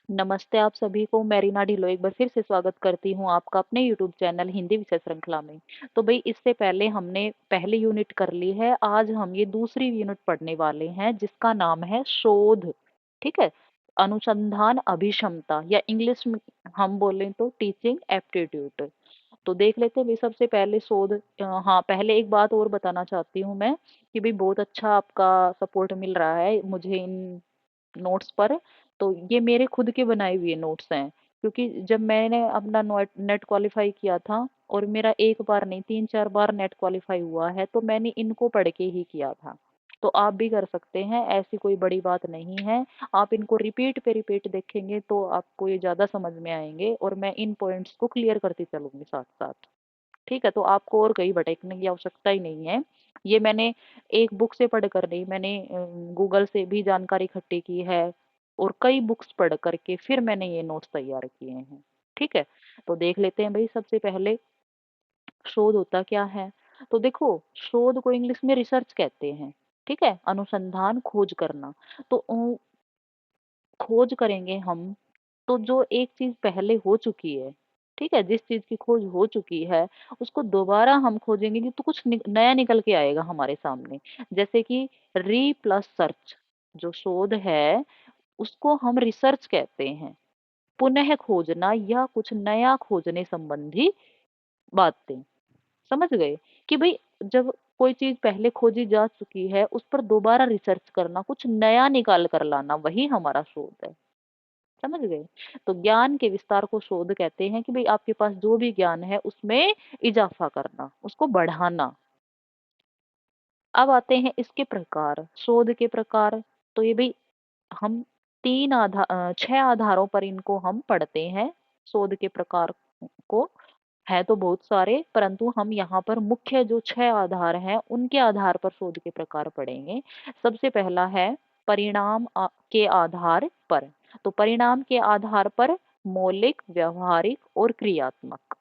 नमस्ते आप सभी को, मैं रीना ढिल्लों एक बार फिर से स्वागत करती हूँ आपका अपने यूट्यूब चैनल हिंदी विषय श्रृंखला में। तो भाई इससे पहले हमने पहली यूनिट कर ली है, आज हम ये दूसरी यूनिट पढ़ने वाले हैं जिसका नाम है शोध। ठीक है, अनुसंधान अभिक्षमता या इंग्लिश में हम बोलें तो टीचिंग एप्टीट्यूड। तो देख लेते हैं भाई सबसे पहले शोध। हाँ, पहले एक बात और बताना चाहती हूँ मैं कि भाई बहुत अच्छा आपका सपोर्ट मिल रहा है मुझे इन नोट्स पर। तो ये मेरे खुद के बनाए हुए नोट्स हैं, क्योंकि जब मैंने अपना नेट क्वालिफाई किया था और मेरा एक बार नहीं 3-4 बार नेट क्वालिफाई हुआ है, तो मैंने इनको पढ़ के ही किया था। तो आप भी कर सकते हैं, ऐसी कोई बड़ी बात नहीं है। आप इनको रिपीट पे रिपीट देखेंगे तो आपको ये ज्यादा समझ में आएंगे और मैं इन पॉइंट्स को क्लियर करती चलूंगी साथ साथ। ठीक है, तो आपको और कहीं भटकने की आवश्यकता ही नहीं है। ये मैंने एक बुक से पढ़ कर नहीं, मैंने गूगल से भी जानकारी इकट्ठी की है और कई बुक्स पढ़ करके फिर मैंने ये नोट्स तैयार किए हैं। ठीक है, तो देख लेते हैं भाई सबसे पहले शोध होता क्या है। तो देखो, शोध को इंग्लिश में रिसर्च कहते हैं। ठीक है, अनुसंधान खोज करना। तो खोज करेंगे हम तो जो एक चीज पहले हो चुकी है, ठीक है, जिस चीज की खोज हो चुकी है उसको दोबारा हम खोजेंगे कि तो कुछ नया निकल के आएगा हमारे सामने। जैसे कि री प्लस सर्च जो शोध है उसको हम रिसर्च कहते हैं। पुनः खोजना या कुछ नया खोजने संबंधी बातें। समझ गए कि भाई जब कोई चीज पहले खोजी जा चुकी है उस पर दोबारा रिसर्च करना, कुछ नया निकाल कर लाना, वही हमारा शोध है। समझ गए। तो ज्ञान के विस्तार को शोध कहते हैं कि भाई आपके पास जो भी ज्ञान है उसमें इजाफा करना, उसको बढ़ाना। अब आते हैं इसके प्रकार, शोध के प्रकार। तो ये भाई हम 6 आधारों पर इनको हम पढ़ते हैं, शोध के प्रकार को। है तो बहुत सारे, परंतु हम यहाँ पर मुख्य जो 6 आधार हैं उनके आधार पर शोध के प्रकार पढ़ेंगे। सबसे पहला है परिणाम के आधार पर। तो परिणाम के आधार पर मौलिक, व्यवहारिक और क्रियात्मक।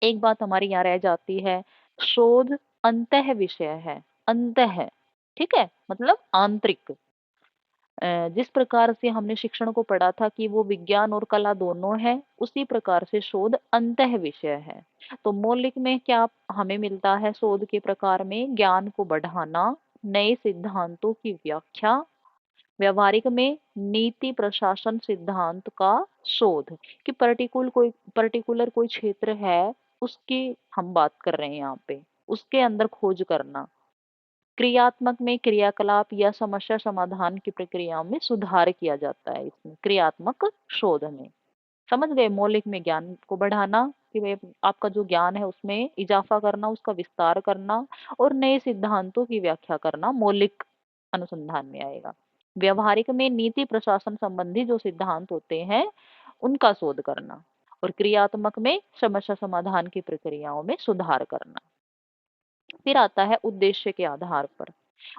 एक बात हमारी यहाँ रह जाती है, शोध अंतः विषय है। अंतः, ठीक है, मतलब आंतरिक। जिस प्रकार से हमने शिक्षण को पढ़ा था कि वो विज्ञान और कला दोनों है, उसी प्रकार से शोध अंतः विषय है। तो मौलिक में क्या हमें मिलता है शोध के प्रकार में? ज्ञान को बढ़ाना, नए सिद्धांतों की व्याख्या। व्यवहारिक में नीति प्रशासन सिद्धांत का शोध, कि पर्टिकुलर कोई क्षेत्र है उसकी हम बात कर रहे हैं यहाँ पे, उसके अंदर खोज करना। क्रियात्मक में क्रियाकलाप या समस्या समाधान की प्रक्रियाओं में सुधार किया जाता है, इसमें क्रियात्मक शोध में। समझ गए। मौलिक में ज्ञान को बढ़ाना कि भाई आपका जो ज्ञान है उसमें इजाफा करना, उसका विस्तार करना और नए सिद्धांतों की व्याख्या करना मौलिक अनुसंधान में आएगा। व्यवहारिक में नीति प्रशासन संबंधी जो सिद्धांत होते हैं उनका शोध करना। और क्रियात्मक में समस्या समाधान की प्रक्रियाओं में सुधार करना। फिर आता है उद्देश्य के आधार पर।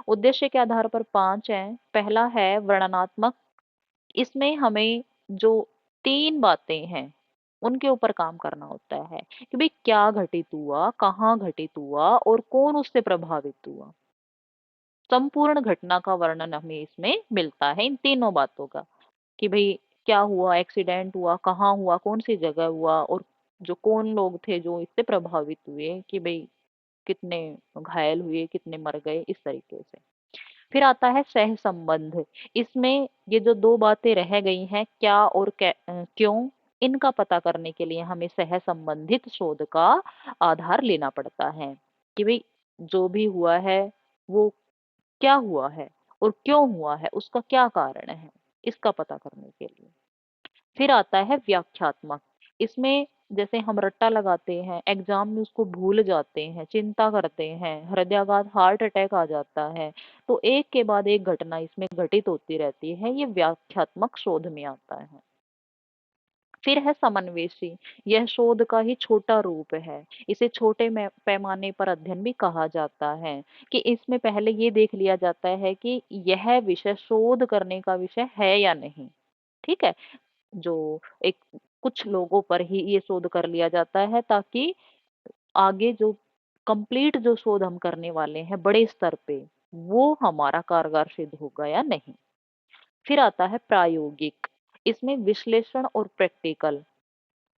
उद्देश्य के आधार पर 5 हैं। पहला है वर्णनात्मक। इसमें हमें जो 3 बातें हैं उनके ऊपर काम करना होता है कि भाई क्या घटित हुआ, कहाँ घटित हुआ और कौन उससे प्रभावित हुआ। संपूर्ण घटना का वर्णन हमें इसमें मिलता है इन तीनों बातों का, कि भाई क्या हुआ, एक्सीडेंट हुआ, कहाँ हुआ, कौन सी जगह हुआ और जो कौन लोग थे जो इससे प्रभावित हुए, कि भाई कितने घायल हुए, कितने मर गए, इस तरीके से। फिर आता है सह संबंध। इसमें ये जो 2 बातें रह गई हैं, क्या और क्यों, इनका पता करने के लिए हमें सह संबंधित शोध का आधार लेना पड़ता है कि भाई जो भी हुआ है वो क्या हुआ है और क्यों हुआ है, उसका क्या कारण है, इसका पता करने के लिए। फिर आता है व्याख्यात्मक। इसमें जैसे हम रट्टा लगाते हैं, एग्जाम में उसको भूल जाते हैं, चिंता करते हैं, हृदयाघात, हार्ट अटैक आ जाता है, तो एक के बाद एक घटना इसमें घटित होती रहती है, ये व्याख्यात्मक शोध में आता है। फिर है समन्वेषी। यह शोध का ही छोटा रूप है। इसे छोटे पैमाने पर अध्ययन भी कहा जाता है, कि इसमें पहले ये देख लिया जाता है कि यह विषय शोध करने का विषय है या नहीं। ठीक है, जो एक कुछ लोगों पर ही ये शोध कर लिया जाता है, ताकि आगे जो कंप्लीट जो शोध हम करने वाले हैं बड़े स्तर पे, वो हमारा कारगर सिद्ध होगा या नहीं। फिर आता है प्रायोगिक। इसमें विश्लेषण और प्रैक्टिकल,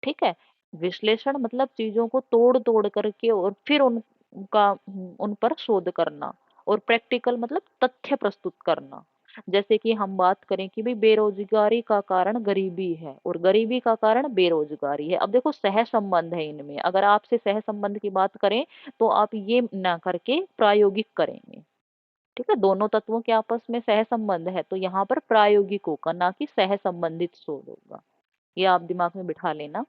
ठीक है। विश्लेषण मतलब चीजों को तोड़ तोड़ करके और फिर उनका उन पर शोध करना। और प्रैक्टिकल मतलब तथ्य प्रस्तुत करना। जैसे कि हम बात करें कि भाई बेरोजगारी का कारण गरीबी है और गरीबी का कारण बेरोजगारी है। अब देखो सह संबंध है इनमें, अगर आपसे सह संबंध की बात करें तो आप ये ना करके प्रायोगिक करेंगे, ठीक है। दोनों तत्वों के आपस में सह संबंध है तो यहाँ पर प्रायोगिक होगा, ना कि सह संबंधित शोध होगा। ये आप दिमाग में बिठा लेना।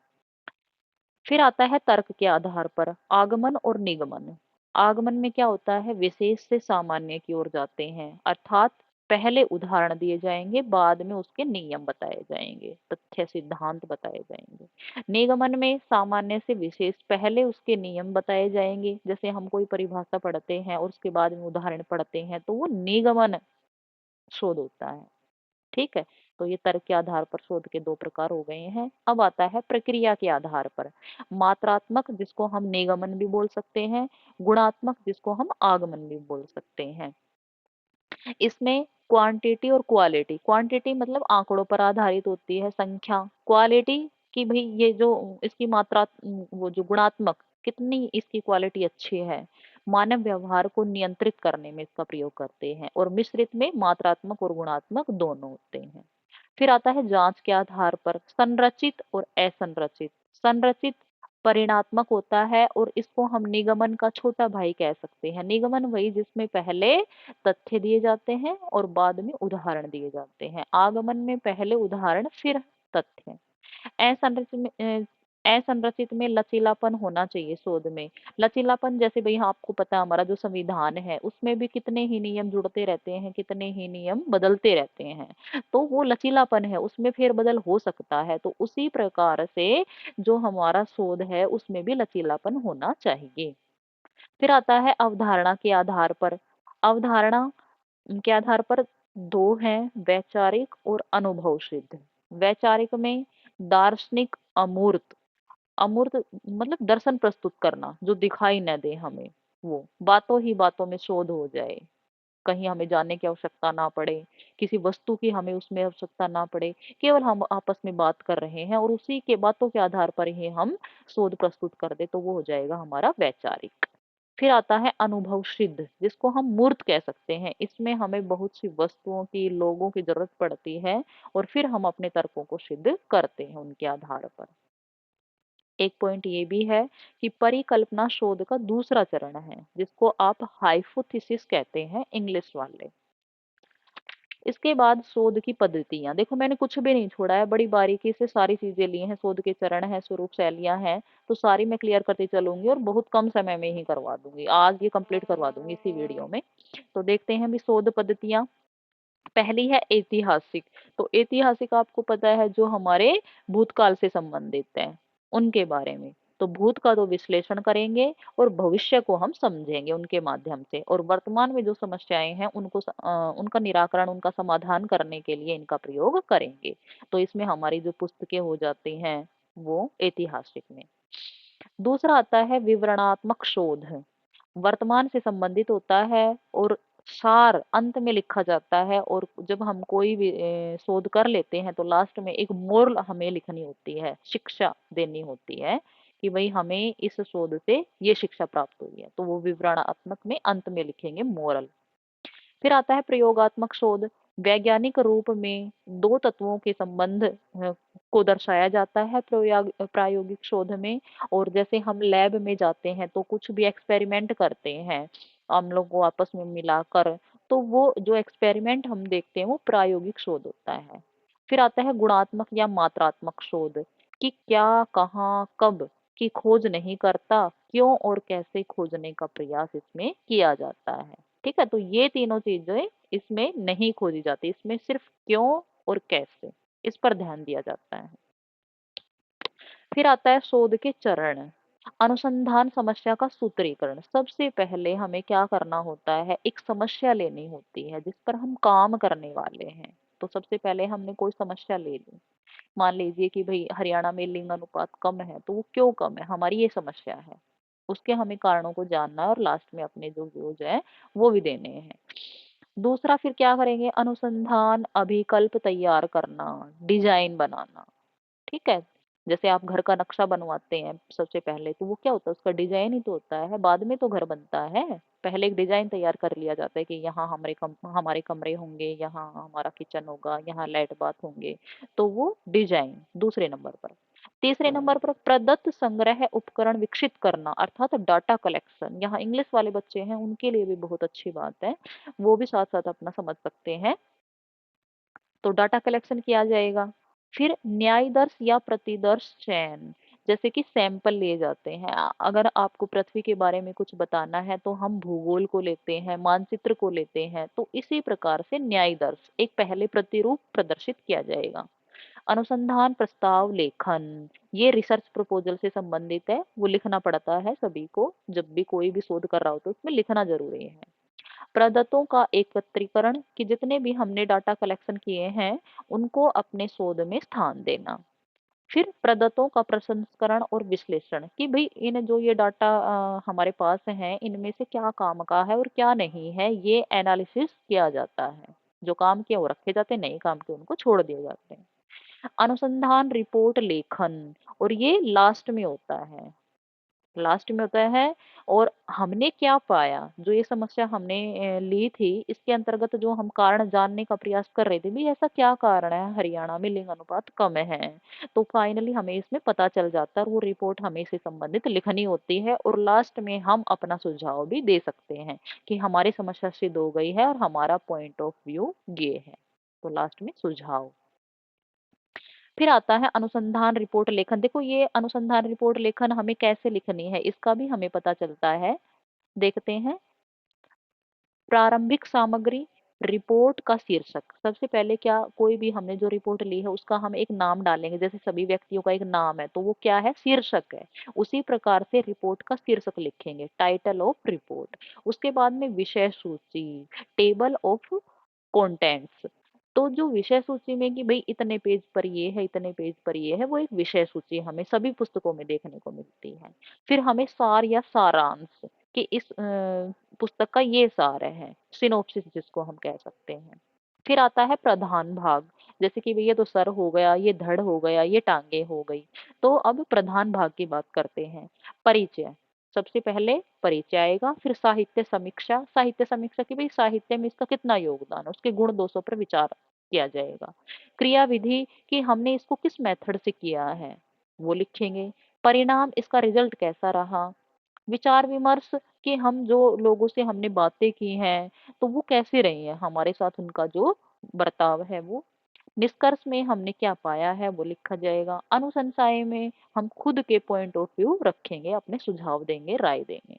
फिर आता है तर्क के आधार पर आगमन और निगमन। आगमन में क्या होता है, विशेष से सामान्य की ओर जाते हैं, अर्थात पहले उदाहरण दिए जाएंगे, बाद में उसके नियम बताए जाएंगे, तथ्य सिद्धांत बताए जाएंगे। निगमन में सामान्य से विशेष, पहले उसके नियम बताए जाएंगे। जैसे हम कोई परिभाषा पढ़ते हैं और उसके बाद में उदाहरण पढ़ते हैं तो वो निगमन शोध होता है, ठीक है। तो ये तर्क के आधार पर शोध के दो प्रकार हो गए हैं। अब आता है प्रक्रिया के आधार पर, मात्रात्मक जिसको हम निगमन भी बोल सकते हैं, गुणात्मक जिसको हम आगमन भी बोल सकते हैं। इसमें क्वांटिटी और क्वालिटी, क्वांटिटी मतलब आंकड़ों पर आधारित होती है, संख्या। क्वालिटी कि भाई ये जो इसकी मात्रा, वो जो गुणात्मक, कितनी इसकी क्वालिटी अच्छी है। मानव व्यवहार को नियंत्रित करने में इसका प्रयोग करते हैं। और मिश्रित में मात्रात्मक और गुणात्मक दोनों होते हैं। फिर आता है जांच के आधार पर संरचित और असंरचित। संरचित परिणात्मक होता है और इसको हम निगमन का छोटा भाई कह सकते हैं। निगमन वही जिसमें पहले तथ्य दिए जाते हैं और बाद में उदाहरण दिए जाते हैं। आगमन में पहले उदाहरण फिर तथ्य। असंरचित में असंरचित में लचीलापन होना चाहिए शोध में। लचीलापन जैसे भाई हाँ, आपको पता है हमारा जो संविधान है उसमें भी कितने ही नियम जुड़ते रहते हैं, कितने ही नियम बदलते रहते हैं। तो वो लचीलापन है, उसमें फेरबदल हो सकता है। तो उसी प्रकार से जो हमारा शोध है उसमें भी लचीलापन होना चाहिए। फिर आता है अवधारणा के आधार पर। अवधारणा के आधार पर दो हैं, वैचारिक और अनुभव सिद्ध। वैचारिक में दार्शनिक अमूर्त। अमूर्त मतलब दर्शन प्रस्तुत करना जो दिखाई न दे हमें, वो बातों ही बातों में शोध हो जाए, कहीं हमें जानने की आवश्यकता ना पड़े, किसी वस्तु की हमें उसमें आवश्यकता ना पड़े, केवल हम आपस में बात कर रहे हैं और उसी के बातों के आधार पर ही हम शोध प्रस्तुत कर दे तो वो हो जाएगा हमारा वैचारिक। फिर आता है अनुभव सिद्ध जिसको हम मूर्त कह सकते हैं। इसमें हमें बहुत सी वस्तुओं की, लोगों की जरूरत पड़ती है और फिर हम अपने तर्कों को सिद्ध करते हैं उनके आधार पर। एक पॉइंट ये भी है कि परिकल्पना शोध का दूसरा चरण है जिसको आप हाइपोथेसिस कहते हैं इंग्लिश वाले। इसके बाद शोध की पद्धतियां, देखो मैंने कुछ भी नहीं छोड़ा है, बड़ी बारीकी से सारी चीजें ली हैं। शोध के चरण है, स्वरूप शैलियां हैं, तो सारी मैं क्लियर करती चलूंगी और बहुत कम समय में ही करवा दूंगी, आज ये कंप्लीट करवा दूंगी इसी वीडियो में। तो देखते हैं भी शोध पद्धतियां। पहली है ऐतिहासिक। तो ऐतिहासिक आपको पता है जो हमारे भूतकाल से संबंधित है उनके बारे में। तो भूत का तो विश्लेषण करेंगे और भविष्य को हम समझेंगे उनके माध्यम से, और वर्तमान में जो समस्याएं हैं उनको उनका निराकरण, उनका समाधान करने के लिए इनका प्रयोग करेंगे। तो इसमें हमारी जो पुस्तकें हो जाती हैं वो ऐतिहासिक में। दूसरा आता है विवरणात्मक शोध। वर्तमान से संबंधित होता है और सार अंत में लिखा जाता है। और जब हम कोई भी शोध कर लेते हैं तो लास्ट में एक मोरल हमें लिखनी होती है, शिक्षा देनी होती है कि भाई हमें इस शोध से ये शिक्षा प्राप्त हुई है, तो वो विवरणात्मक में अंत में लिखेंगे मोरल। फिर आता है प्रयोगात्मक शोध। वैज्ञानिक रूप में दो तत्वों के संबंध को दर्शाया जाता है प्रायोगिक शोध में। और जैसे हम लैब में जाते हैं तो कुछ भी एक्सपेरिमेंट करते हैं हम लोग को आपस में मिलाकर, तो वो जो एक्सपेरिमेंट हम देखते हैं वो प्रायोगिक शोध होता है। फिर आता है गुणात्मक या मात्रात्मक शोध कि क्या, कहाँ, कब की खोज नहीं करता, क्यों और कैसे खोजने का प्रयास इसमें किया जाता है। ठीक है, तो ये तीनों चीजें इसमें नहीं खोजी जाती, इसमें सिर्फ क्यों और कैसे, इस पर ध्यान दिया जाता है। फिर आता है शोध के चरण। अनुसंधान समस्या का सूत्रीकरण। सबसे पहले हमें क्या करना होता है, एक समस्या लेनी होती है जिस पर हम काम करने वाले हैं। तो सबसे पहले हमने कोई समस्या ले ली, मान लीजिए कि भाई हरियाणा में लिंग अनुपात कम है, तो वो क्यों कम है, हमारी ये समस्या है। उसके हमें कारणों को जानना है और लास्ट में अपने जो व्यूज है वो भी देने हैं। दूसरा फिर क्या करेंगे, अनुसंधान अभिकल्प तैयार करना, डिजाइन बनाना। ठीक है, जैसे आप घर का नक्शा बनवाते हैं सबसे पहले, तो वो क्या होता है, उसका डिजाइन ही तो होता है, बाद में तो घर बनता है। पहले एक डिजाइन तैयार कर लिया जाता है कि यहाँ हमारे कमरे होंगे, यहाँ हमारा किचन होगा, यहाँ लाइट बाथ होंगे। तो वो डिजाइन दूसरे नंबर पर। तीसरे नंबर पर प्रदत्त संग्रह उपकरण विकसित करना, अर्थात डाटा कलेक्शन। यहाँ इंग्लिश वाले बच्चे हैं उनके लिए भी बहुत अच्छी बात है, वो भी साथ साथ अपना समझ सकते हैं। तो डाटा कलेक्शन किया जाएगा। फिर न्यायदर्श या प्रतिदर्श चयन, जैसे कि सैंपल लिए जाते हैं। अगर आपको पृथ्वी के बारे में कुछ बताना है तो हम भूगोल को लेते हैं, मानचित्र को लेते हैं, तो इसी प्रकार से न्यायदर्श एक पहले प्रतिरूप प्रदर्शित किया जाएगा। अनुसंधान प्रस्ताव लेखन, ये रिसर्च प्रपोजल से संबंधित है, वो लिखना पड़ता है सभी को, जब भी कोई भी शोध कर रहा हो तो उसमें लिखना जरूरी है। प्रदत्तों का एकत्रीकरण, कि जितने भी हमने डाटा कलेक्शन किए हैं उनको अपने शोध में स्थान देना। फिर प्रदत्तों का प्रसंस्करण और विश्लेषण, कि भाई इन जो ये डाटा हमारे पास हैं इनमें से क्या काम का है और क्या नहीं है, ये एनालिसिस किया जाता है। जो काम के वो रखे जाते हैं, नहीं काम के उनको छोड़ दिए जाते हैं। अनुसंधान रिपोर्ट लेखन, और ये लास्ट में होता है, लास्ट में होता है। और हमने क्या पाया, जो ये समस्या हमने ली थी, इसके अंतर्गत जो हम कारण जानने का प्रयास कर रहे थे, भी ऐसा क्या कारण है हरियाणा में लिंग अनुपात कम है। तो फाइनली हमें इसमें पता चल जाता है, और वो रिपोर्ट हमें इससे संबंधित लिखनी होती है, और लास्ट में हम अपना सुझाव भी दे सकते हैं कि हमारी समस्या सिद्ध हो गई है और हमारा पॉइंट ऑफ व्यू ये है। तो लास्ट में सुझाव। फिर आता है अनुसंधान रिपोर्ट लेखन। देखो ये अनुसंधान रिपोर्ट लेखन हमें कैसे लिखनी है इसका भी हमें पता चलता है, देखते हैं। प्रारंभिक सामग्री, रिपोर्ट का शीर्षक। सबसे पहले क्या, कोई भी हमने जो रिपोर्ट ली है उसका हम एक नाम डालेंगे, जैसे सभी व्यक्तियों का एक नाम है तो वो क्या है, शीर्षक है। उसी प्रकार से रिपोर्ट का शीर्षक लिखेंगे, टाइटल ऑफ रिपोर्ट। उसके बाद में विषय सूची, टेबल ऑफ कंटेंट्स। तो जो विषय सूची में कि भाई इतने पेज पर ये है, इतने पेज पर ये है, वो एक विषय सूची हमें सभी पुस्तकों में देखने को मिलती है। फिर हमें सार या सारांश, कि इस पुस्तक का ये सार है, सिनोप्सिस जिसको हम कह सकते हैं। फिर आता है प्रधान भाग, जैसे कि भैया तो सर हो गया, ये धड़ हो गया, ये टांगे हो गई। तो अब प्रधान भाग की बात करते हैं। परिचय, सबसे पहले परिचय आएगा। फिर साहित्य समीक्षा, साहित्य समीक्षा की भाई साहित्य में इसका कितना योगदान है, उसके गुण दोषों पर विचार किया जाएगा। क्रिया विधि, कि हमने इसको किस मेथड से किया है, वो लिखेंगे। परिणाम, इसका रिजल्ट कैसा रहा। विचार विमर्श, कि हम जो लोगों से हमने बातें की हैं तो वो कैसे रही है, हमारे साथ उनका जो बर्ताव है वो। निष्कर्ष में हमने क्या पाया है वो लिखा जाएगा। अनुशंसाएं में हम खुद के पॉइंट ऑफ व्यू रखेंगे, अपने सुझाव देंगे, राय देंगे।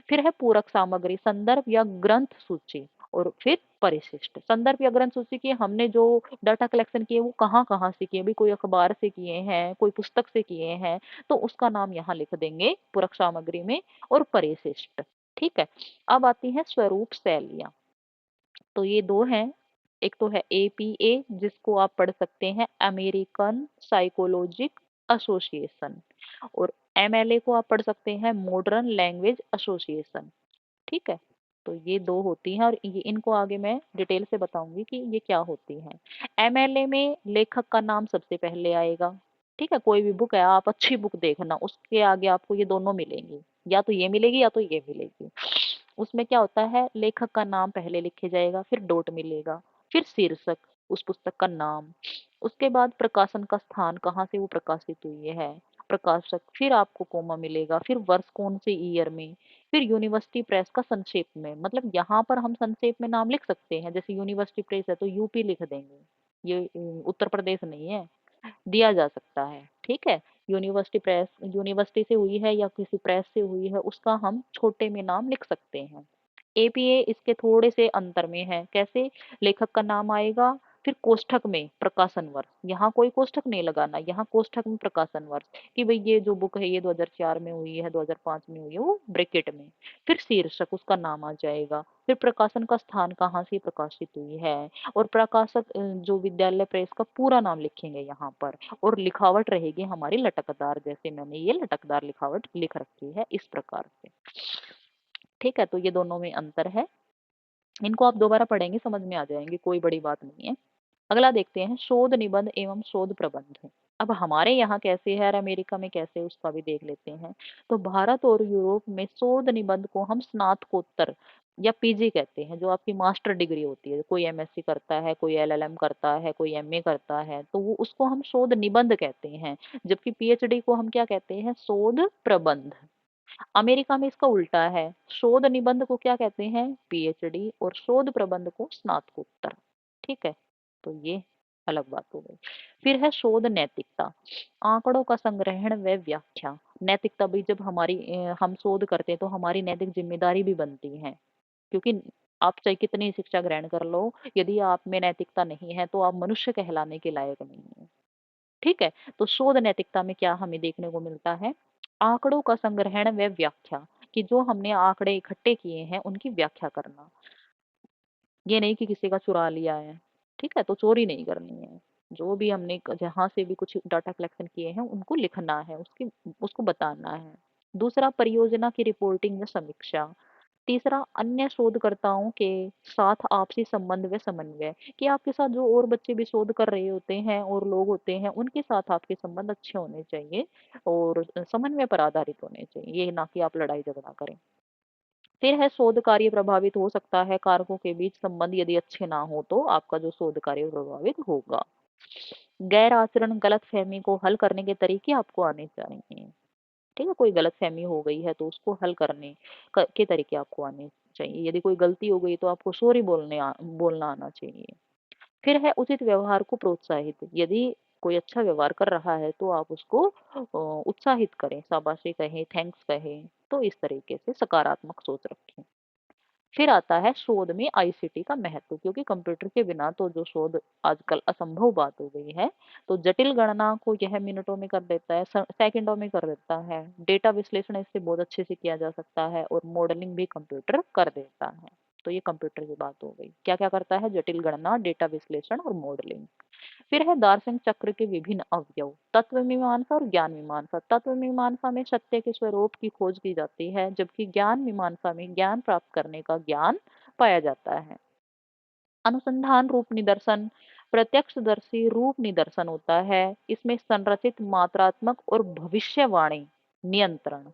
फिर है पूरक सामग्री, संदर्भ या ग्रंथ सूची। और फिर परिशिष्ट, संदर्भ या ग्रंथ सूची की हमने जो डाटा कलेक्शन किए वो कहाँ कहाँ से किए, भी कोई अखबार से किए हैं, कोई पुस्तक से किए हैं, तो उसका नाम यहाँ लिख देंगे पूरक सामग्री में। और परिशिष्ट, ठीक है। अब आती है स्वरूप शैलियां। तो ये दो हैं, एक तो है एपीए जिसको आप पढ़ सकते हैं, अमेरिकन साइकोलॉजिक एसोसिएशन। और एमएलए को आप पढ़ सकते हैं, मॉडर्न लैंग्वेज एसोसिएशन। ठीक है, तो ये दो होती हैं, और ये इनको आगे मैं डिटेल से बताऊंगी कि ये क्या होती हैं। एमएलए में लेखक का नाम सबसे पहले आएगा। ठीक है, कोई भी बुक है, आप अच्छी बुक देखना, उसके आगे आपको ये दोनों मिलेंगी, या तो ये मिलेगी या तो ये मिलेगी। उसमें क्या होता है, लेखक का नाम पहले लिखे जाएगा, फिर डॉट मिलेगा, फिर शीर्षक, उस पुस्तक का नाम, उसके बाद प्रकाशन का स्थान, कहाँ से वो प्रकाशित हुई है, प्रकाशक, फिर आपको कोमा मिलेगा, फिर वर्ष कौन से ईयर में, फिर यूनिवर्सिटी प्रेस का संक्षेप में। मतलब यहाँ पर हम संक्षेप में नाम लिख सकते हैं, जैसे यूनिवर्सिटी प्रेस है तो यूपी लिख देंगे, ये उत्तर प्रदेश नहीं है, दिया जा सकता है। ठीक है, यूनिवर्सिटी प्रेस, यूनिवर्सिटी से हुई है या किसी प्रेस से हुई है, उसका हम छोटे में नाम लिख सकते हैं। एपीए इसके थोड़े से अंतर में है, कैसे, लेखक का नाम आएगा, फिर कोष्ठक में प्रकाशन वर्ष, यहाँ कोई कोष्ठक नहीं लगाना, यहाँ कोष्ठक में प्रकाशन वर्ष, कि भाई ये जो बुक है ये 2004 में हुई है, 2005 में हुई है, वो ब्रैकेट में। फिर शीर्षक, उसका नाम आ जाएगा, फिर प्रकाशन का स्थान, कहाँ से प्रकाशित हुई है, और प्रकाशक जो विद्यालय प्रेस का पूरा नाम लिखेंगे यहाँ पर। और लिखावट रहेगी हमारी लटकदार, जैसे मैंने ये लटकदार लिखावट लिख रखी है इस प्रकार से। ठीक है, तो ये दोनों में अंतर है। इनको आप दोबारा पढ़ेंगे समझ में आ जाएंगे, कोई बड़ी बात नहीं है। अगला देखते हैं शोध निबंध एवं शोध प्रबंध। अब हमारे यहाँ कैसे है और अमेरिका में कैसे है उसका भी देख लेते हैं। तो भारत और यूरोप में शोध निबंध को हम स्नातकोत्तर या पीजी कहते हैं, जो आपकी मास्टर डिग्री होती है। कोई एमएससी करता है, कोई एलएलएम करता है, कोई एमए करता है, तो वो उसको हम शोध निबंध कहते हैं। जबकि पीएचडी को हम क्या कहते हैं, शोध प्रबंध। अमेरिका में इसका उल्टा है, शोध निबंध को क्या कहते हैं, पीएचडी, और शोध प्रबंध को स्नातकोत्तर। ठीक है, तो ये अलग बात हो गई। फिर है शोध नैतिकता, आंकड़ों का संग्रहण व व्याख्या। नैतिकता भी जब हमारी हम शोध करते हैं तो हमारी नैतिक जिम्मेदारी भी बनती है, क्योंकि आप चाहे कितनी शिक्षा ग्रहण कर लो, यदि आप में नैतिकता नहीं है तो आप मनुष्य कहलाने के लायक नहीं है। ठीक है, तो शोध नैतिकता में क्या हमें देखने को मिलता है, आंकड़ों का संग्रहण व व्याख्या, कि जो हमने आंकड़े इकट्ठे किए हैं उनकी व्याख्या करना। ये नहीं कि किसी का चुरा लिया है, ठीक है, तो चोरी नहीं करनी है। जो भी हमने जहां से भी कुछ डाटा कलेक्शन किए हैं उनको लिखना है, उसकी उसको बताना है। दूसरा, परियोजना की रिपोर्टिंग व समीक्षा। तीसरा, अन्य शोधकर्ताओं के साथ आपसी संबंध व समन्वय, कि आपके साथ जो और बच्चे भी शोध कर रहे होते हैं और लोग होते हैं उनके साथ आपके संबंध अच्छे होने चाहिए और समन्वय पर आधारित होने चाहिए, ये ना कि आप लड़ाई झगड़ा करें। फिर है शोध कार्य प्रभावित हो सकता है, कारकों के बीच संबंध यदि अच्छे ना हो तो आपका जो शोध कार्य प्रभावित होगा। गैर आचरण गलत फहमी को हल करने के तरीके आपको आने चाहिए। ठीक है, कोई गलत फहमी हो गई है तो उसको हल करने के तरीके आपको आने चाहिए। यदि कोई गलती हो गई तो आपको सॉरी बोलना आना चाहिए। फिर है उचित व्यवहार को प्रोत्साहित, यदि कोई अच्छा व्यवहार कर रहा है तो आप उसको उत्साहित करें, शाबाशी कहें, थैंक्स कहें, तो इस तरीके से सकारात्मक सोच रखें। फिर आता है शोध में आईसीटी का महत्व, क्योंकि कंप्यूटर के बिना तो जो शोध आजकल असंभव बात हो गई है। तो जटिल गणना को यह मिनटों में कर देता है, सेकंडों में कर देता है। डेटा विश्लेषण इससे बहुत अच्छे से किया जा सकता है और मॉडलिंग भी कंप्यूटर कर देता है। तो ये कंप्यूटर की बात हो गई, क्या क्या करता है, जटिल गणना, डेटा विश्लेषण और मॉडलिंग। फिर है दार्शनिक चक्र के विभिन्न अवयव, तत्व मीमांसा और ज्ञान मीमांसा। तत्व मीमांसा में सत्य के स्वरूप की खोज की जाती है, जबकि ज्ञान मीमांसा में ज्ञान प्राप्त करने का ज्ञान पाया जाता है। अनुसंधान रूप निदर्शन, प्रत्यक्षदर्शी रूप निदर्शन होता है। इसमें संरचित मात्रात्मक और भविष्यवाणी नियंत्रण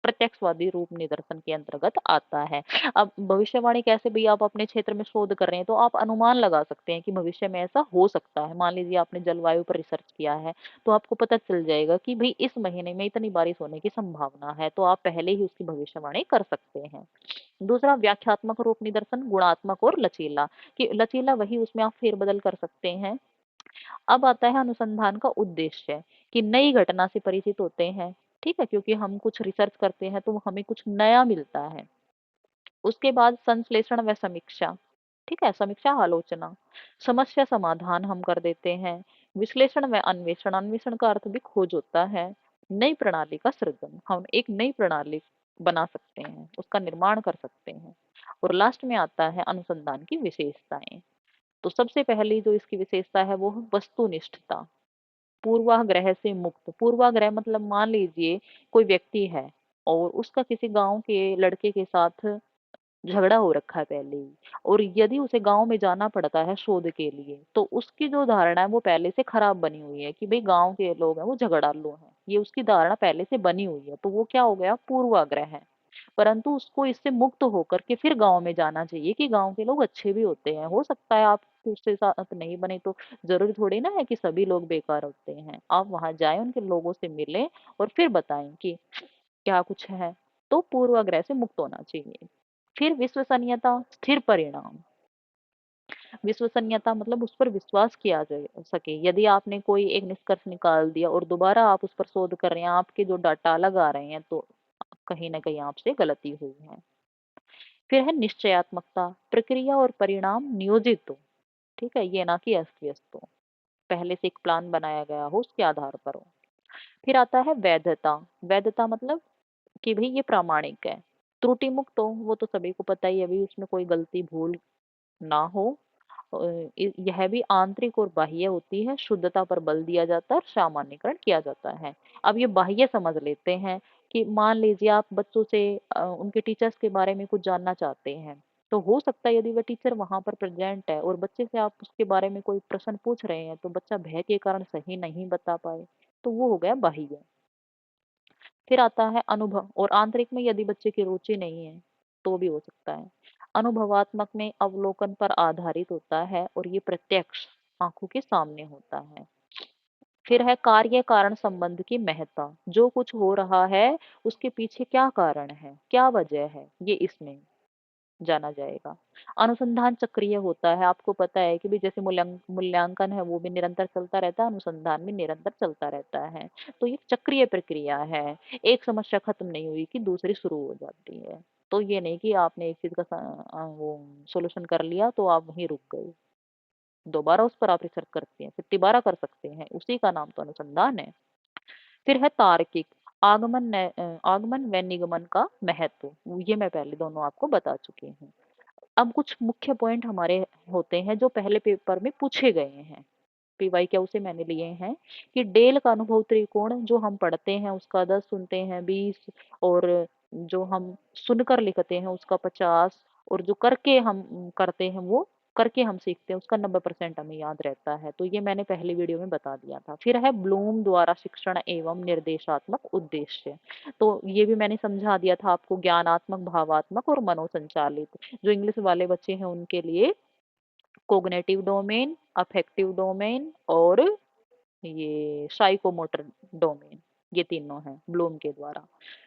प्रत्यक्षवादी रूप निदर्शन के अंतर्गत आता है। अब भविष्यवाणी कैसे, भी आप अपने क्षेत्र में शोध कर रहे हैं तो आप अनुमान लगा सकते हैं कि भविष्य में ऐसा हो सकता है। मान लीजिए आपने जलवायु पर रिसर्च किया है, तो आपको पता चल जाएगा कि भाई इस महीने में इतनी बारिश होने की संभावना है, तो आप पहले ही उसकी भविष्यवाणी कर सकते हैं। दूसरा, व्याख्यात्मक रूप निदर्शन, गुणात्मक और लचीला, कि लचीला वही, उसमें आप फेरबदल कर सकते हैं। अब आता है अनुसंधान का उद्देश्य, कि नई घटना से परिचित होते हैं। ठीक है, क्योंकि हम कुछ रिसर्च करते हैं तो हमें कुछ नया मिलता है। उसके बाद संश्लेषण व समीक्षा, ठीक है, समीक्षा आलोचना, समस्या समाधान हम कर देते हैं। विश्लेषण व अन्वेषण, अन्वेषण का अर्थ भी खोज होता है। नई प्रणाली का सृजन, हम एक नई प्रणाली बना सकते हैं, उसका निर्माण कर सकते हैं। और लास्ट में आता है अनुसंधान की विशेषताएं। तो सबसे पहली जो इसकी विशेषता है वो है वस्तुनिष्ठता, पूर्वाग्रह से मुक्त। पूर्वाग्रह मतलब मान लीजिए कोई व्यक्ति है और उसका किसी गांव के लड़के के साथ झगड़ा हो रखा है पहले ही, और यदि उसे गांव में जाना पड़ता है शोध के लिए, तो उसकी जो धारणा है वो पहले से खराब बनी हुई है कि भाई गांव के लोग हैं वो झगड़ालू हैं, ये उसकी धारणा पहले से बनी हुई है, तो वो क्या हो गया, पूर्वाग्रह है। परंतु उसको इससे मुक्त होकर के फिर गांव में जाना चाहिए कि गांव के लोग अच्छे भी होते हैं। हो सकता है आप उससे साथ नहीं बने तो जरूरी थोड़ी ना है कि सभी लोग बेकार होते हैं। आप वहां जाएं, उनके लोगों से मिलें और फिर बताएं कि क्या कुछ है। तो पूर्वाग्रह से मुक्त होना चाहिए। फिर विश्वसनीयता, स्थिर परिणाम। विश्वसनीयता मतलब उस पर विश्वास किया जा सके। यदि आपने कोई एक निष्कर्ष निकाल दिया और दोबारा आप उस पर शोध कर रहे हैं, आपके जो डाटा अलग आ रहे हैं, तो कहीं ना कहीं आपसे गलती हुई है। फिर है निश्चयात्मकता, प्रक्रिया और परिणाम नियोजित हो। ठीक है, ये ना कि अस्त व्यस्त हो, पहले से एक प्लान बनाया गया हो, उसके आधार पर हो। फिर आता है वैधता। वैधता मतलब कि भाई ये प्रामाणिक है। त्रुटि मुक्त हो, वो तो सभी को पता ही है, अभी उसमें कोई गलती भूल ना हो। यह भी आंतरिक और बाह्य होती है, शुद्धता पर बल दिया जाता है और सामान्यकरण किया जाता है। अब ये बाह्य समझ लेते हैं कि मान लीजिए आप बच्चों से उनके टीचर्स के बारे में कुछ जानना चाहते हैं, तो हो सकता है यदि वह टीचर वहां पर प्रेजेंट है और बच्चे से आप उसके बारे में कोई प्रश्न पूछ रहे हैं तो बच्चा भय के कारण सही नहीं बता पाए, तो वो हो गया बाह्य। फिर आता है अनुभव और आंतरिक में यदि बच्चे की रुचि नहीं है तो भी हो सकता है। अनुभवात्मक में अवलोकन पर आधारित होता है और ये प्रत्यक्ष आंखों के सामने होता है। फिर है कार्य कारण संबंध की महत्ता, जो कुछ हो रहा है उसके पीछे क्या कारण है, क्या वजह है, ये इसमें जाना जाएगा। अनुसंधान चक्रीय होता है, आपको पता है कि भी जैसे मूल्यांकन है वो भी निरंतर चलता रहता है, अनुसंधान भी निरंतर चलता रहता है। तो ये चक्रीय प्रक्रिया है, एक समस्या खत्म नहीं हुई कि दूसरी शुरू हो जाती है। तो ये नहीं कि आपने एक चीज का वो सोल्यूशन कर लिया तो आप वहीं रुक गए, दोबारा उस पर आप रिसर्च करते हैं, फिर दोबारा कर सकते हैं, उसी का नाम तो अनुसंधान है। फिर है तार्किक, आगमन व निगमन का महत्व, ये मैं पहले दोनों आपको बता चुकी हूँ। अब कुछ मुख्य पॉइंट हमारे होते हैं जो पहले पेपर में पूछे गए हैं, पीवाई क्या उसे मैंने लिए हैं कि डेल का अनुभव त्रिकोण जो हम पढ़ते हैं उसका 10, सुनते हैं 20, और जो हम सुनकर लिखते हैं उसका 50, और जो करके हम करते हैं वो करके हम सीखते हैं उसका 90% हमें याद रहता है। तो ये मैंने पहली वीडियो में बता दिया था। फिर है ब्लूम द्वारा शिक्षण एवं निर्देशात्मक उद्देश्य, तो ये भी मैंने समझा दिया था आपको, ज्ञानात्मक, भावात्मक और मनोसंचालित। जो इंग्लिश वाले बच्चे हैं उनके लिए कोग्निटिव डोमेन, अफेक्टिव डोमेन और ये साइकोमोटर डोमेन, ये तीनों हैं ब्लूम के द्वारा।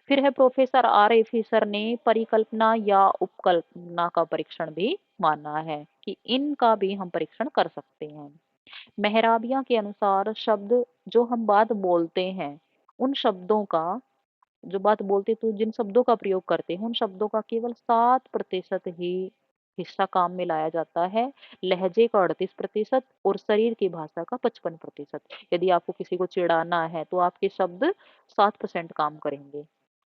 फिर है प्रोफेसर आर ए फिशर ने परिकल्पना या उपकल्पना का परीक्षण भी माना है कि इनका भी हम परीक्षण कर सकते हैं। मेहराबिया के अनुसार शब्द जो हम बात बोलते हैं उन शब्दों का, जो बात बोलते तो जिन शब्दों का प्रयोग करते हैं उन शब्दों का केवल 7% ही हिस्सा काम में लाया जाता है, लहजे का 38% और शरीर की भाषा का 55%। यदि आपको किसी को चिढ़ाना है तो आपके शब्द 7% काम करेंगे,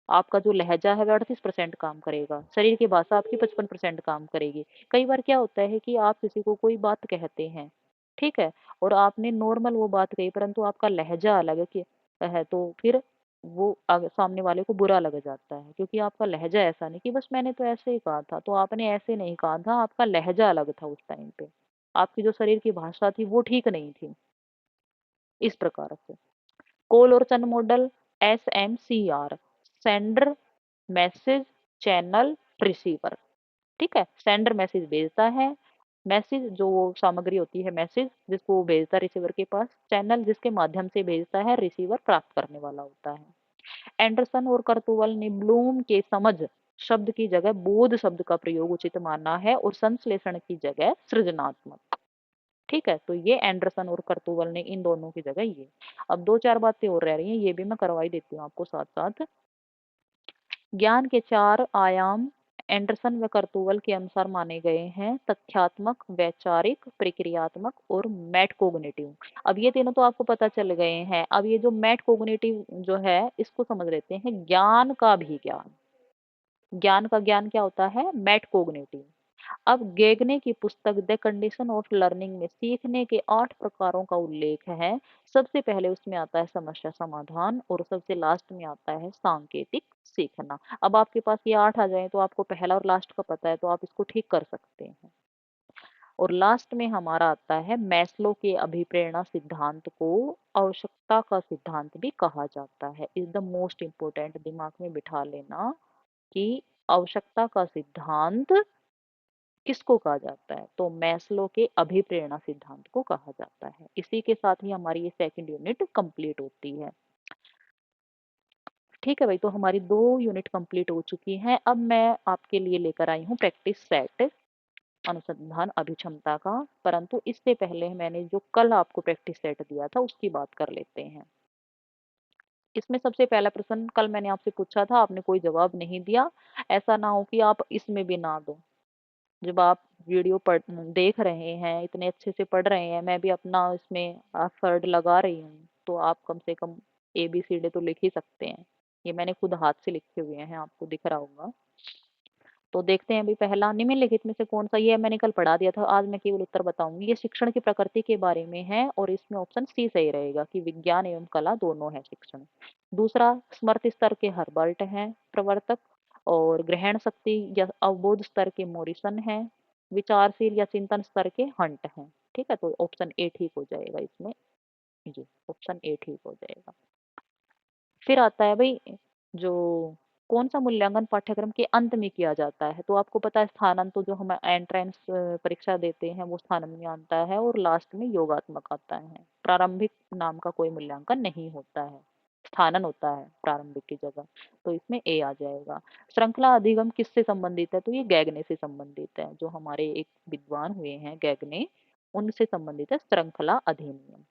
आपका जो लहजा है वह 38% काम करेगा, शरीर की भाषा आपकी 55% काम करेगी। कई बार क्या होता है कि आप किसी को कोई बात कहते हैं, ठीक है, और आपने नॉर्मल वो बात कही परंतु आपका लहजा अलग है, तो फिर वो सामने वाले को बुरा लग जाता है क्योंकि आपका लहजा ऐसा नहीं कि बस मैंने तो ऐसे ही कहा था, तो आपने ऐसे नहीं कहा था, आपका लहजा अलग था उस टाइम पे, आपकी जो शरीर की भाषा थी वो ठीक नहीं थी। इस प्रकार से कोल और चन model, SMCR, sender, message, channel, receiver. ठीक है, सेंडर मैसेज भेजता है, मैसेज जो वो सामग्री होती है मैसेज जिसको वो भेजता है रिसीवर के पास, चैनल जिसके माध्यम से भेजता है, रिसीवर प्राप्त करने वाला होता है। एंडरसन और कर्तुवल ने ब्लूम के समझ शब्द की जगह बोध शब्द का प्रयोग उचित माना है और संश्लेषण की जगह सृजनात्मक। ठीक है, तो ये एंडरसन और कर्तुवल ने इन दोनों की जगह ये। अब दो चार बातें और रह रही हैं, ये भी मैं करवाई देती हूँ आपको साथ साथ। ज्ञान के 4 आयाम एंडरसन व कर्तुवल के अनुसार माने गए हैं, तथ्यात्मक, वैचारिक, प्रक्रियात्मक और मेटकोग्निटिव। अब ये तीनों तो आपको पता चल गए हैं। अब ये जो मेटकोग्निटिव जो है इसको समझ लेते हैं, ज्ञान का भी ज्ञान, ज्ञान का ज्ञान क्या होता है, मेटकोग्निटिव। अब गेगने की पुस्तक द कंडीशन ऑफ लर्निंग में सीखने के 8 प्रकारों का उल्लेख है। सबसे पहले उसमें आता है समस्या समाधान और सबसे लास्ट में आता है सांकेतिक सीखना। अब आपके पास ये 8 आ जाए तो आपको पहला और लास्ट का पता है तो आप इसको ठीक कर सकते हैं। और लास्ट में हमारा आता है मैस्लो के अभिप्रेरणा सिद्धांत को आवश्यकता का सिद्धांत भी कहा जाता है। इज द मोस्ट इम्पोर्टेंट, दिमाग में बिठा लेना कि आवश्यकता का सिद्धांत किसको कहा जाता है, तो मैस्लो के अभिप्रेरणा सिद्धांत को कहा जाता है। इसी के साथ ही हमारी ये सेकंड यूनिट कंप्लीट होती है। ठीक है भाई, तो हमारी 2 यूनिट कंप्लीट हो चुकी हैं। अब मैं आपके लिए लेकर आई हूँ प्रैक्टिस सेट अनुसंधान अभिक्षमता का, परंतु इससे पहले मैंने जो कल आपको प्रैक्टिस सेट दिया था उसकी बात कर लेते हैं। इसमें सबसे पहला प्रश्न कल मैंने आपसे पूछा था, आपने कोई जवाब नहीं दिया, ऐसा ना हो कि आप इसमें भी ना दो। जब आप वीडियो देख रहे हैं, इतने अच्छे से पढ़ रहे हैं, मैं भी अपना इसमें एफर्ट लगा रही हूँ, तो आप कम से कम ABCD तो लिख ही सकते हैं। ये मैंने खुद हाथ से लिखे हुए हैं, आपको दिख रहा होगा। तो देखते हैं अभी पहला, निम्नलिखित में से कौन सा, ये मैंने कल पढ़ा दिया था, आज मैं केवल उत्तर बताऊंगी। ये शिक्षण की प्रकृति के बारे में है और इसमें ऑप्शन सी सही रहेगा कि विज्ञान एवं कला दोनों है शिक्षण। दूसरा, स्मृति स्तर के हर्बर्ट हैं प्रवर्तक। और ग्रहण शक्ति या अवबोध स्तर के मोरिसन हैं, विचारशील या चिंतन स्तर के हंट हैं। ठीक है, तो ऑप्शन ए ठीक हो जाएगा इसमें, जी ऑप्शन ए ठीक हो जाएगा। फिर आता है भाई जो कौन सा मूल्यांकन पाठ्यक्रम के अंत में किया जाता है। तो आपको पता है स्थानंत तो जो हम एंट्रेंस परीक्षा देते हैं वो स्थानंत में आता है, और लास्ट में योगात्मक आता है। प्रारंभिक नाम का कोई मूल्यांकन नहीं होता है, स्थानन होता है प्रारंभिक की जगह। तो इसमें ए आ जाएगा। श्रृंखला अधिगम किससे संबंधित है, तो ये गैगने से संबंधित है। जो हमारे एक विद्वान हुए हैं गैगने, उनसे संबंधित है श्रृंखला अधिनियम।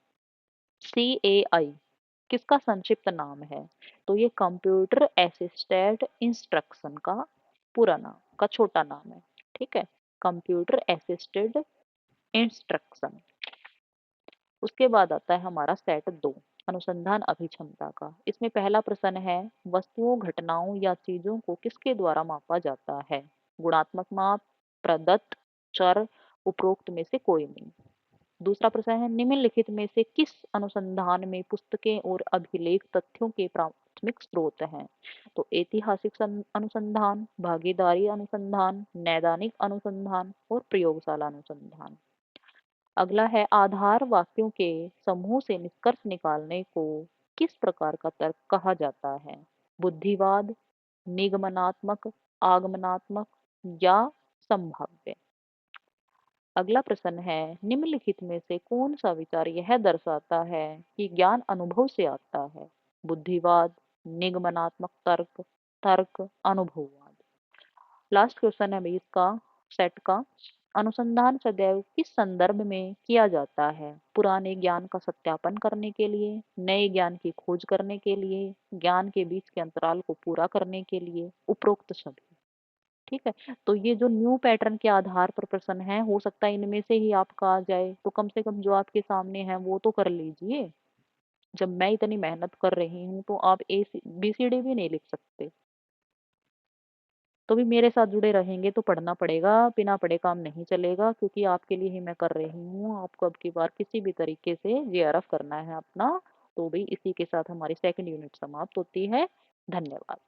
CAI किसका संक्षिप्त नाम है, तो ये कंप्यूटर असिस्टेड इंस्ट्रक्शन का पूरा नाम का छोटा नाम है। ठीक है, कंप्यूटर असिस्टेड इंस्ट्रक्शन। उसके बाद आता है हमारा सेट 2, अनुसंधान अभिक्षमता का। इसमें पहला प्रश्न है, वस्तुओं घटनाओं या चीजों को किसके द्वारा मापा जाता है। गुणात्मक माप, प्रदत्त, चर, उपरोक्त में से कोई नहीं। दूसरा प्रश्न है, निम्नलिखित में से किस अनुसंधान में पुस्तकें और अभिलेख तथ्यों के प्राथमिक स्रोत हैं। तो ऐतिहासिक अनुसंधान, भागीदारी अनुसंधान, नैदानिक अनुसंधान और प्रयोगशाला अनुसंधान। अगला है, आधार वाक्यों के समूह से निष्कर्ष निकालने को किस प्रकार का तर्क कहा जाता है। बुद्धिवाद, निगमनात्मक, आगमनात्मक या संभाव्य। अगला प्रश्न है, निम्नलिखित में से कौन सा विचार यह दर्शाता है कि ज्ञान अनुभव से आता है। बुद्धिवाद, निगमनात्मक तर्क, तर्क, अनुभववाद। लास्ट क्वेश्चन है भाई इसका सेट का, अनुसंधान सदैव किस संदर्भ में किया जाता है। पुराने ज्ञान का सत्यापन करने के लिए, नए ज्ञान की खोज करने के लिए, ज्ञान के बीच के अंतराल को पूरा करने के लिए, उपरोक्त सभी। ठीक है, तो ये जो न्यू पैटर्न के आधार पर प्रश्न है, हो सकता है इनमें से ही आपका आ जाए। तो कम से कम जो आपके सामने है वो तो कर लीजिए। जब मैं इतनी मेहनत कर रही हूँ तो आप ABCD भी नहीं लिख सकते। तो भी मेरे साथ जुड़े रहेंगे तो पढ़ना पड़ेगा, बिना पढ़े काम नहीं चलेगा, क्योंकि आपके लिए ही मैं कर रही हूँ। आपको अब की बार किसी भी तरीके से JRF करना है अपना। तो भाई इसी के साथ हमारी सेकंड यूनिट समाप्त होती है। धन्यवाद।